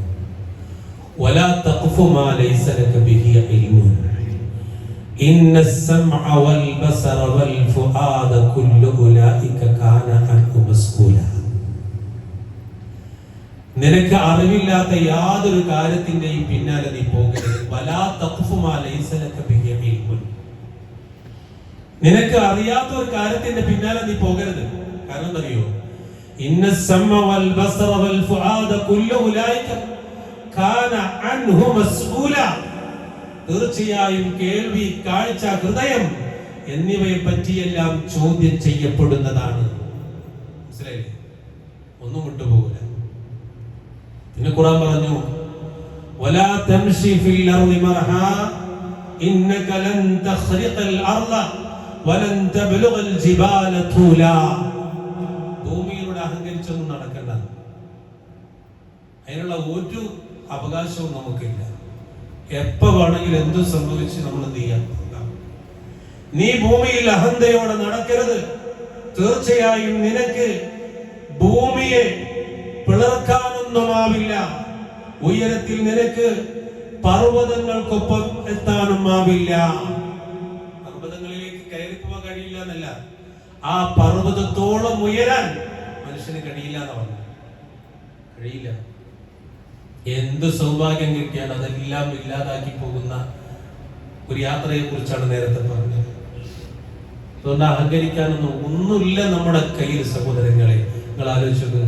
വലാ തഖ്ഫു മാ ലൈസ ലക ബിഹി ഇൽമുൻ ഇന്നസ് സമഅ വൽ ബസറ വൽ ഫുആദ കുല്ലു ഉലൈക കാന അൻഹു മസ്ഊല. നിനക്ക് അറിവില്ലാത്ത യാതൊരു കാര്യത്തിന്റെയും പിന്നാലെ നീ പോകരുത്. വലാ തഖ്ഫു മാ ലൈസ ലക ബിഹി ഇൽമുൻ. നിനക്ക് അറിയാത്ത ഒരു കാര്യത്തിന്റെ പിന്നാലെ നീ പോകരുത്. കാരണം എന്തറിയോ? ഇന്നസ് സമഅ വൽ ബസറ വൽ ഫുആദ കുല്ലു ഉലൈക കാന അൻഹു മസ്ഊല. തീർച്ചയായും കേൾവി, കാഴ്ച, ഹൃദയം എന്നിവയെ പറ്റിയെല്ലാം ചോദ്യം ചെയ്യപ്പെടുന്നതാണ്. മനസ്സിലായില്ലേ? ഒന്നും വിട്ടുപോകില്ല. പിന്നെ ഖുർആൻ പറഞ്ഞു, വലാ തംശി ഫിൽ അർളി മർഹാ ഇന്നക ലൻ തഖ്രിഖൽ അർള വലൻ തബ്ലുഗൽ ജിബാല തൂലാ. ഭൂമിയിലൂടെ അഹങ്കരിച്ചൊന്നും നടക്കണ്ട. അതിനുള്ള ഒരു അവകാശവും നമുക്കില്ല. എപ്പോ വേണമെങ്കിലും എന്തും സംഭവിച്ച് നമ്മൾ എന്ത് ചെയ്യാം? നീ ഭൂമിയിൽ അഹന്തയോടെ നടക്കരുത്. തീർച്ചയായും നിനക്ക് ഭൂമിയെ പിളർക്കാനൊന്നുമാവില്ല. ഉയരത്തിൽ നിനക്ക് പർവ്വതങ്ങൾക്കൊപ്പം എത്താനും ആവില്ല. പർവ്വതങ്ങളിലേക്ക് കയറിപ്പോവാൻ കഴിയില്ല എന്നല്ല, ആ പർവ്വതത്തോളം ഉയരാൻ മനുഷ്യന് കഴിയില്ല എന്ന് പറഞ്ഞു. കഴിയില്ല. എന്ത് സൗഭാഗ്യം കിട്ടിയാൽ അതെല്ലാം ഇല്ലാതാക്കി പോകുന്ന ഒരു യാത്രയെ കുറിച്ചാണ് നേരത്തെ പറഞ്ഞത്. അതുകൊണ്ട് അഹങ്കരിക്കാനൊന്നും ഒന്നുമില്ല നമ്മുടെ കയ്യിൽ. സഹോദരങ്ങളെ, നിങ്ങൾ ആലോചിച്ചത്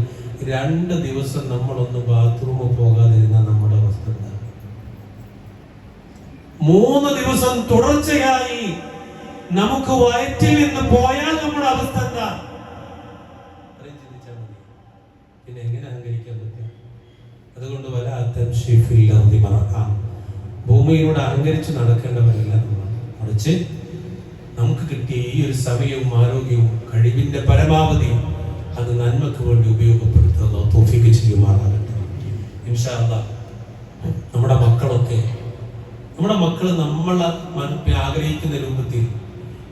2 ദിവസം നമ്മളൊന്ന് ബാത്റൂമിൽ പോകാതിരുന്ന നമ്മുടെ അവസ്ഥ എന്താ? 3 ദിവസം തുടർച്ചയായി നമുക്ക് വയറ്റിൽ നിന്ന് പോയാൽ നമ്മുടെ അവസ്ഥ എന്താ? പിന്നെ എങ്ങനെ അഹങ്കരിക്കാൻ പറ്റും? അതുകൊണ്ട് ഭൂമിയിലൂടെ അഹങ്കരിച്ച് നടക്കേണ്ടവരല്ല നമ്മൾ. മറിച്ച് നമുക്ക് കിട്ടിയ ഈ ഒരു സമയവും ആരോഗ്യവും കഴിവിന്റെ പരമാവധി അത് നന്മക്ക് വേണ്ടി ഉപയോഗപ്പെടുത്തുക. തൗഫീഖ് ചെയ്യുമാറാകട്ടെ. ഇൻഷാ അല്ലാഹ് നമ്മുടെ മക്കൾ നമ്മളെ ആഗ്രഹിക്കുന്ന രൂപത്തിൽ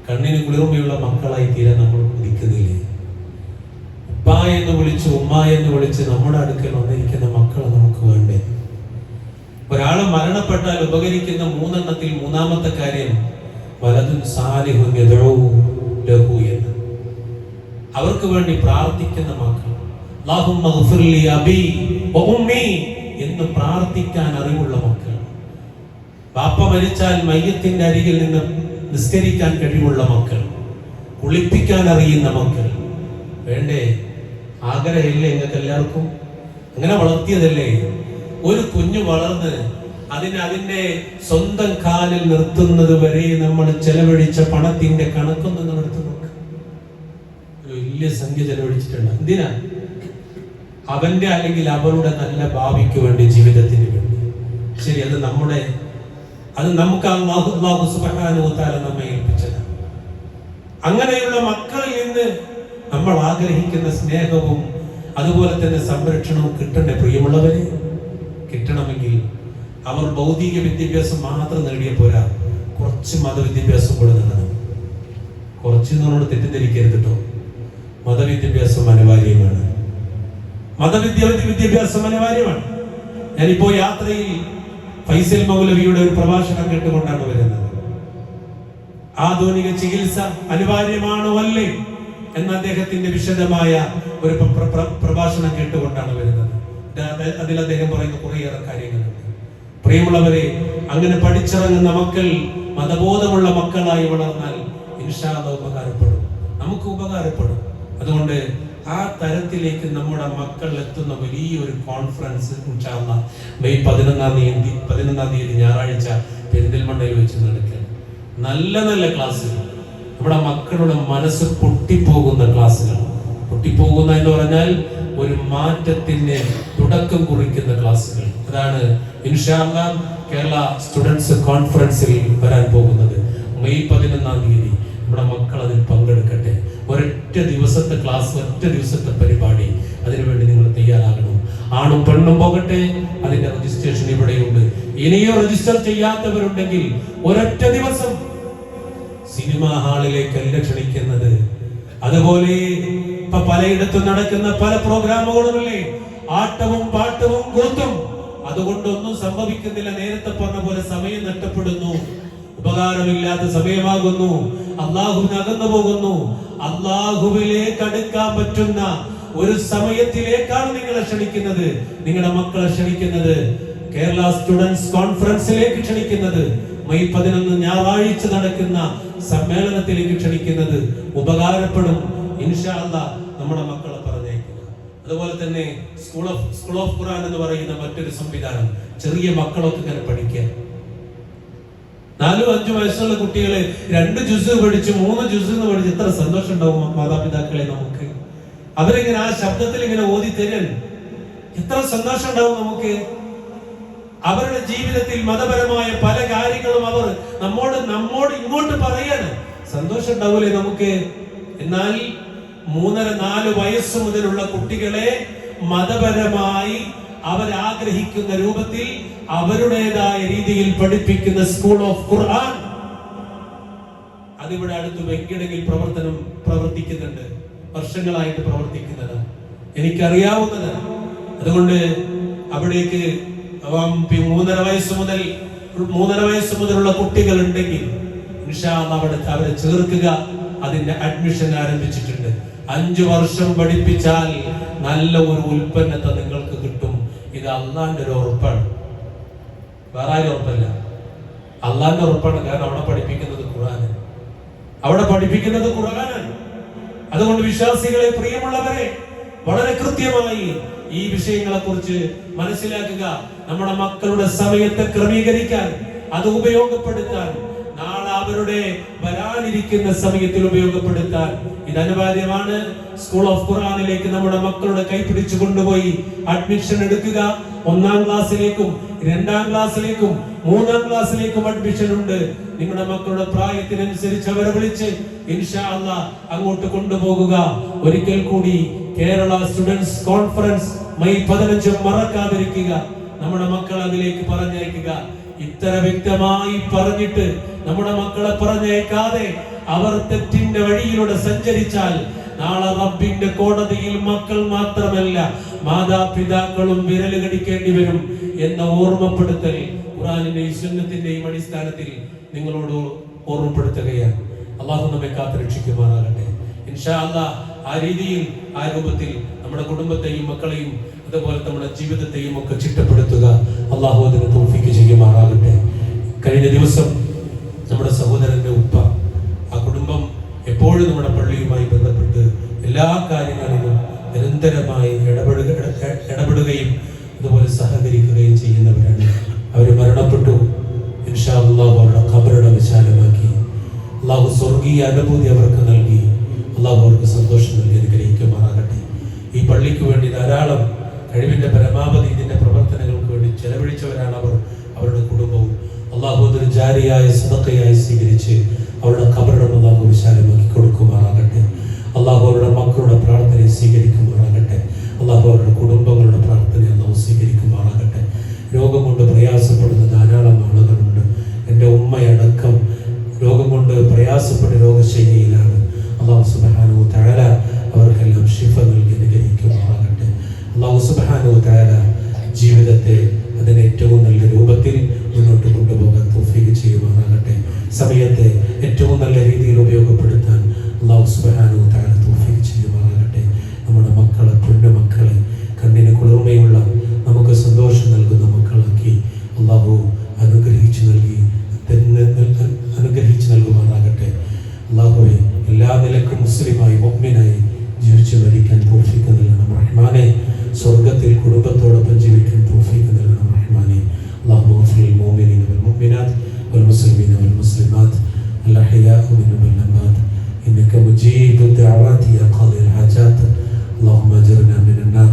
കണ്ണിന് കുളിർമയുള്ള മക്കളായി തീരാൻ നമ്മൾ കൊതിക്കുന്നില്ലേ? ഉപ്പ എന്ന് വിളിച്ച് ഉമ്മ എന്ന് വിളിച്ച് നമ്മുടെ അടുക്കൽ വന്നിരിക്കുന്ന മക്കൾ നമുക്ക് വേണ്ടേ? ഒരാൾ മരണപ്പെട്ടാൽ ഉപകരിക്കുന്ന 3 എണ്ണത്തിൽ 3-ാമത്തെ കാര്യം വലതുൻ സാലിഹുൻ യദ്ഉ ലഹു എന്ന്, അവർക്ക് വേണ്ടി പ്രാർത്ഥിക്കുന്ന മക്കൾ. അല്ലാഹുമ്മ ഗ്ഫിർ ലി അബീ വ ഉമ്മി എന്ന് പ്രാർത്ഥിക്കാൻ അറിവുള്ള മക്കൾ. ബാപ്പ മരിച്ചാൽ മയ്യത്തിന്റെ അരികിൽ നിന്ന് നിസ്കരിക്കാൻ കഴിവുള്ള മക്കൾ, കുളിപ്പിക്കാൻ അറിയുന്ന മക്കൾ വേണ്ടേ? ആഗ്രഹമില്ലേ നിങ്ങൾക്ക് എല്ലാവർക്കും? അങ്ങനെ വളർത്തിയതല്ലേ? ഒരു കുഞ്ഞു വളർന്ന് അതിന്റെ സ്വന്തം കാലിൽ നിർത്തുന്നത് വരെ നമ്മൾ ചെലവഴിച്ച പണത്തിന്റെ കണക്കൊന്നും നിങ്ങൾ എടുത്തു നോക്കുക. ഒരു വലിയ സംഖ്യ ചെലവഴിച്ചിട്ടുണ്ട്. എന്തിനാ? അവന്റെ അല്ലെങ്കിൽ അവളുടെ നല്ല ഭാവിക്ക് വേണ്ടി, ജീവിതത്തിന് വേണ്ടി. ശരി, അത് നമുക്ക് അല്ലാഹു സുബ്ഹാനഹു വ തആല നമ്മെ ഏൽപ്പിച്ചതാണ്. അങ്ങനെയുള്ള മക്കളിൽ നിന്ന് നമ്മൾ ആഗ്രഹിക്കുന്ന സ്നേഹവും അതുപോലെ തന്നെ സംരക്ഷണവും കിട്ടണ്ടേ പ്രിയമുള്ളവരെ? കിട്ടണമെങ്കിൽ അവർ ഭൗതിക വിദ്യാഭ്യാസം മാത്രം നേടിയ പോരാ, കുറച്ച് മതവിദ്യാഭ്യാസം കൂടെ നേടണം. കുറച്ച് നമ്മളോട് തെറ്റിദ്ധരിക്കരുത് കേട്ടോ. മതവിദ്യാഭ്യാസം അനിവാര്യമാണ്. വിദ്യാഭ്യാസം അനിവാര്യമാണ്. ഞാനിപ്പോ യാത്രയിൽ ഫൈസൽ മൗലവിയുടെ ഒരു പ്രഭാഷണം കേട്ടുകൊണ്ടാണ് വരുന്നത്. ആധുനിക ചികിത്സ അനിവാര്യമാണോ അല്ലേ എന്ന അദ്ദേഹത്തിന്റെ വിശദമായ ഒരു പ്രഭാഷണം കേട്ടുകൊണ്ടാണ് വരുന്നത്. അതിൽ അദ്ദേഹം പറയുന്ന കുറേയേറെ കാര്യങ്ങളുണ്ട്. പ്രിയമുള്ളവരെ, അങ്ങനെ പഠിച്ചിറങ്ങുന്ന മക്കൾ മതബോധമുള്ള മക്കളായി വളർന്നാൽ ഇൻഷാ അല്ലാഹ് ഉപകാരപ്പെടും, നമുക്ക് ഉപകാരപ്പെടും. അതുകൊണ്ട് ആ തരത്തിലേക്ക് നമ്മുടെ മക്കൾ എത്തുന്ന വലിയൊരു കോൺഫറൻസ് ഇൻഷാ അല്ലാഹ് മെയ് 11-ാം തീയതി ഞായറാഴ്ച പെരിന്തൽമണ്ണയിൽ വെച്ച് നടക്കുക. നല്ല നല്ല ക്ലാസ്സുകൾ, നമ്മുടെ മക്കളുടെ മനസ്സ് പൊട്ടിപ്പോകുന്ന ക്ലാസ്സുകൾ. പൊട്ടിപ്പോകുന്ന എന്ന് പറഞ്ഞാൽ ഒരു മാറ്റത്തിന് തുടക്കം കുറിക്കുന്ന ക്ലാസ്സുകൾ. അതാണ് ഇൻഷാ അല്ലാഹ് കേരള സ്റ്റുഡൻസ് കോൺഫറൻസിൽ വരാൻ പോകുന്നത്. മെയ് 11-ാം തീയതി നമ്മുടെ മക്കൾ അതിൽ പങ്കെടുക്കട്ടെ. ഒരൊറ്റ ദിവസത്തെ ക്ലാസ്, ഒറ്റ ദിവസത്തെ പരിപാടി, അതിനുവേണ്ടി നിങ്ങൾ തയ്യാറാകണം. ആണും പെണ്ണും പോകട്ടെ, അതിന്റെ രജിസ്ട്രേഷൻ ഇവിടെയുണ്ട്. ഇനിയോ രജിസ്റ്റർ ചെയ്യാത്തവരുണ്ടെങ്കിൽ ഒരൊറ്റ ദിവസം സിനിമാ ഹാളിലേക്കല്ല ക്ഷണിക്കുന്നത്. അതുപോലെ ഇപ്പൊ പലയിടത്തും നടക്കുന്ന പല പ്രോഗ്രാമുകളുമില്ലേ, ആട്ടവും പാട്ടവും കൂത്തും. അതുകൊണ്ടൊന്നും സംഭവിക്കുന്നില്ല. നേരത്തെ പറഞ്ഞ പോലെ സമയം നഷ്ടപ്പെടുന്നു, ഉപകാരമില്ലാത്ത സമയമാകുന്നു, അള്ളാഹുവിന് അകന്നു പോകുന്നു. അള്ളാഹുവിലേക്ക് അടുക്കാൻ പറ്റുന്ന ഒരു സമയത്തിലേക്കാണ് നിങ്ങളെ ക്ഷണിക്കുന്നത്, നിങ്ങളുടെ മക്കളെ ക്ഷണിക്കുന്നത്, കേരള സ്റ്റുഡൻസ് കോൺഫറൻസിലേക്ക് ക്ഷണിക്കുന്നത്, മെയ് 11 ഞായറാഴ്ച നടക്കുന്ന സമ്മേളനത്തിലേക്ക് ക്ഷണിക്കുന്നത്. ഉപകാരപ്പെടും ഇൻഷാ അല്ലാഹ്. നമ്മുടെ മക്കളെ പറഞ്ഞേക്കുക. അതുപോലെ തന്നെ സ്കൂൾ ഓഫ് ഖുർആൻ എന്ന് പറയുന്ന മറ്റൊരു സംവിധാനം, ചെറിയ മക്കളൊക്കെ ഇങ്ങനെ പഠിക്കുക. 4-5 വയസ്സുള്ള കുട്ടികളെ 2 ജുസ് പഠിച്ച് 3 ജുസ് പഠിച്ച് എത്ര സന്തോഷം ഉണ്ടാവും മാതാപിതാക്കളെ നമുക്ക്. അവരിങ്ങനെ ആ ശബ്ദത്തിൽ ഇങ്ങനെ ഓതി തരാൻ എത്ര സന്തോഷം ഉണ്ടാവും നമുക്ക്. അവരുടെ ജീവിതത്തിൽ മതപരമായ പല കാര്യങ്ങളും അവർ നമ്മോട് ഇങ്ങോട്ട് പറയാണ്. സന്തോഷം ഉണ്ടാവൂലേ നമുക്ക്? എന്നാൽ 3-4 വയസ്സ് മുതലുള്ള കുട്ടികളെ മതപരമായി അവരാഗ്രഹിക്കുന്ന രൂപത്തിൽ അവരുടേതായ രീതിയിൽ പഠിപ്പിക്കുന്ന സ്കൂൾ ഓഫ് ഖുർആൻ അതിവിടെ അടുത്ത് വെങ്കിടങ്ങിൽ പ്രവർത്തിക്കുന്നുണ്ട്. വർഷങ്ങളായിട്ട് പ്രവർത്തിക്കുന്നത് എനിക്കറിയാവുന്നതാണ്. അതുകൊണ്ട് അവിടേക്ക് 3.5 വയസ്സ് മുതലുള്ള കുട്ടികൾ ഉണ്ടെങ്കിൽ ഇൻഷാ അല്ലാഹ് അവരെ ചേർക്കുക. അതിന്റെ അഡ്മിഷൻ ആരംഭിച്ചിട്ടുണ്ട്. 5 വർഷം പഠിപ്പിച്ചാൽ നല്ല ഒരു ഉൽപ്പന്നത്തെ നിങ്ങൾക്ക് കിട്ടും. ഇത് അള്ളാന്റെ ഒരു ഉറപ്പാണ്, വേറെ ആരും ഉറപ്പല്ല. അള്ളാന്റെ ഉറപ്പാണ്. കാരണം അവിടെ പഠിപ്പിക്കുന്നത് ഖുർആനാണ്. അതുകൊണ്ട് വിശ്വാസികളെ, പ്രിയമുള്ളവരെ, വളരെ കൃത്യമായി ഈ വിഷയങ്ങളെ കുറിച്ച് മനസ്സിലാക്കുക. നമ്മുടെ മക്കളുടെ സമയത്തെ ക്രമീകരിക്കാൻ, അത് ഉപയോഗപ്പെടുത്താൻ, നാളെ അവരുടെ വരാനിരിക്കുന്ന സമയത്തിൽ ഉപയോഗപ്പെടുത്താൻ ഇത് അനിവാര്യമാണ്. സ്കൂൾ ഓഫ് ഖുർആനിലേക്ക് നമ്മുടെ മക്കളുടെ കൈപിടിച്ചു കൊണ്ടുപോയി അഡ്മിഷൻ എടുക്കുക. 1-ാം ക്ലാസ്സിലേക്കും 2-ാം ക്ലാസ്സിലേക്കും 3-ാം ക്ലാസ്സിലേക്കും അഡ്മിഷൻ ഉണ്ട്. നിങ്ങളുടെ മക്കളുടെ പ്രായത്തിനനുസരിച്ച് അവരെ വിളിച്ച് ഇൻഷാ അല്ലാഹ് അങ്ങോട്ട് കൊണ്ടുപോകുക. ഒരിക്കൽ കൂടി കേരള സ്റ്റുഡൻസ് കോൺഫറൻസ് മെയ് 15 മറക്കാതിരിക്കുക. നമ്മുടെ മക്കളെ അതിലേക്ക് പറഞ്ഞയക്കുക. ഇത്ര വ്യക്തമായി പറഞ്ഞിട്ട് നമ്മുടെ മക്കളെ പറഞ്ഞയക്കാതെ അവർ തെറ്റിന്റെ വഴിയിലൂടെ സഞ്ചരിച്ചാൽ നാളെ റബ്ബിന്റെ കോടതിയിൽ മക്കൾ മാത്രമല്ല മാതാപിതാക്കളും വിരല് കടിക്കേണ്ടി വരും എന്ന ഓർമ്മപ്പെടുത്തൽ ഖുർആനിന്റെയും സുന്നത്തിന്റെയും അടിസ്ഥാനത്തിൽ നിങ്ങളോട് ഓർമ്മപ്പെടുത്തുകയാണ്. അള്ളാഹു നമ്മെ കാത്തുരക്ഷിക്കുമാറാകട്ടെ. ഇൻഷാ അല്ലാഹ് ആ രീതിയിൽ, ആ രൂപത്തിൽ നമ്മുടെ കുടുംബത്തെയും മക്കളെയും അതുപോലെ നമ്മുടെ ജീവിതത്തെയും ഒക്കെ ചിട്ടപ്പെടുത്തുക. അള്ളാഹു അതിന് തൗഫീഖ് ചെയ്യുമാറാകട്ടെ. കഴിഞ്ഞ ദിവസം നമ്മുടെ സഹോദരന്റെ ഉപ്പ, ആ കുടുംബം എപ്പോഴും നമ്മുടെ പള്ളിയുമായി ബന്ധപ്പെട്ട് എല്ലാ കാര്യങ്ങളിലും നിരന്തരമായി ഇടപെടുകയും അതുപോലെ സഹകരിക്കുകയും ചെയ്യുന്നവരാണ്. അവർ മരണപ്പെട്ടു. ഇൻഷാ അല്ലാഹ് അവരുടെ ഖബറിടം വിശാലമാക്കി അള്ളാഹു സ്വർഗീയ അനുഭൂതി അവർക്ക് നൽകി. അള്ളാഹു അവർക്ക് സന്തോഷം നൽകി അനുഗ്രഹിക്കുമാറാകട്ടെ. ഈ പള്ളിക്ക് വേണ്ടി ധാരാളം കഴിവിന്റെ പരമാവധി ഇതിന്റെ പ്രവർത്തനങ്ങൾക്ക് വേണ്ടി ചെലവഴിച്ചവരാണ് അവർ, അവരുടെ കുടുംബവും. അള്ളാഹു അതൊരു ജാരിയായ സദഖയായി സ്വീകരിച്ച് അവരുടെ ഖബറിടം അള്ളാഹു വിശാലമാക്കി കൊടുക്കുമാറാകട്ടെ. അള്ളാഹു അവരുടെ മക്കളുടെ പ്രാർത്ഥനയെ സ്വീകരിക്കുമാറാകട്ടെ. അള്ളാഹു അവരുടെ കുടുംബങ്ങളുടെ പ്രാർത്ഥനയെ അള്ളാഹു സ്വീകരിക്കുമാറാകട്ടെ. രോഗം കൊണ്ട് പ്രയാസപ്പെടുന്ന ധാരാളം ആളുകളുണ്ട്. എൻ്റെ ഉമ്മയടക്കം രോഗം കൊണ്ട് പ്രയാസപ്പെട്ട രോഗശൈലിയിലാണ്. അള്ളാഹു സുബ്ഹാനഹു തആല അവർക്കെല്ലാം ശിഫ നൽകി അനുഗ്രഹിക്കുമാറാകട്ടെ. അള്ളാഹു സുബ്ഹാനഹു തആല ജീവിതത്തെ അതിന് ഏറ്റവും നല്ല രൂപത്തിൽ മുന്നോട്ട് കൊണ്ടുപോകാൻ തൗഫീഖ് ചെയ്യുമാറാകട്ടെ. സമയത്തെ ഏറ്റവും നല്ല രീതിയിൽ ഉപയോഗപ്പെടുത്താൻ അള്ളാഹു സുബ്ഹാനഹു തആല തൗഫീഖ് ചെയ്യുമാറാകട്ടെ. നമ്മുടെ മക്കളെ, പൊന്നുമക്കളെ, കണ്ണിന് കുളിർമയുള്ള നമുക്ക് സന്തോഷം നൽകുന്ന മക്കളാക്കി അള്ളാഹു അനുഗ്രഹിച്ചു നൽകുമാറാകട്ടെ. അള്ളാഹുവെ എല്ലാ നിലക്കും മുസ്ലിമായി മുഅ്മിനായി ജീവിച്ചു മരിക്കാൻ തൗഫീഖ് നൽകണം റഹ്മാനെ. സ്വർഗത്തിൽ കുടുംബത്തോടൊപ്പം ജീവിക്കാൻ തൗഫീഖ് നൽകണം റഹ്മാനെ. അല്ലാഹുമ്മ ഗ്ഫിർ ലിൽ മുഅ്മിനീന വൽ മുഅ്മിനാത്ത് വൽ മുസ്ലിമീന വൽ മുസ്ലിമാത്ത് അൽ അഹ്യാഉ മിൻഹും വൽ അംവാത്ത് ഇന്നക മുജീബു ദഅവാതി യാ ഖാദിൽ ഹാജാത്ത്. അല്ലാഹുമ്മ അജിർനാ മിനൻ നാർ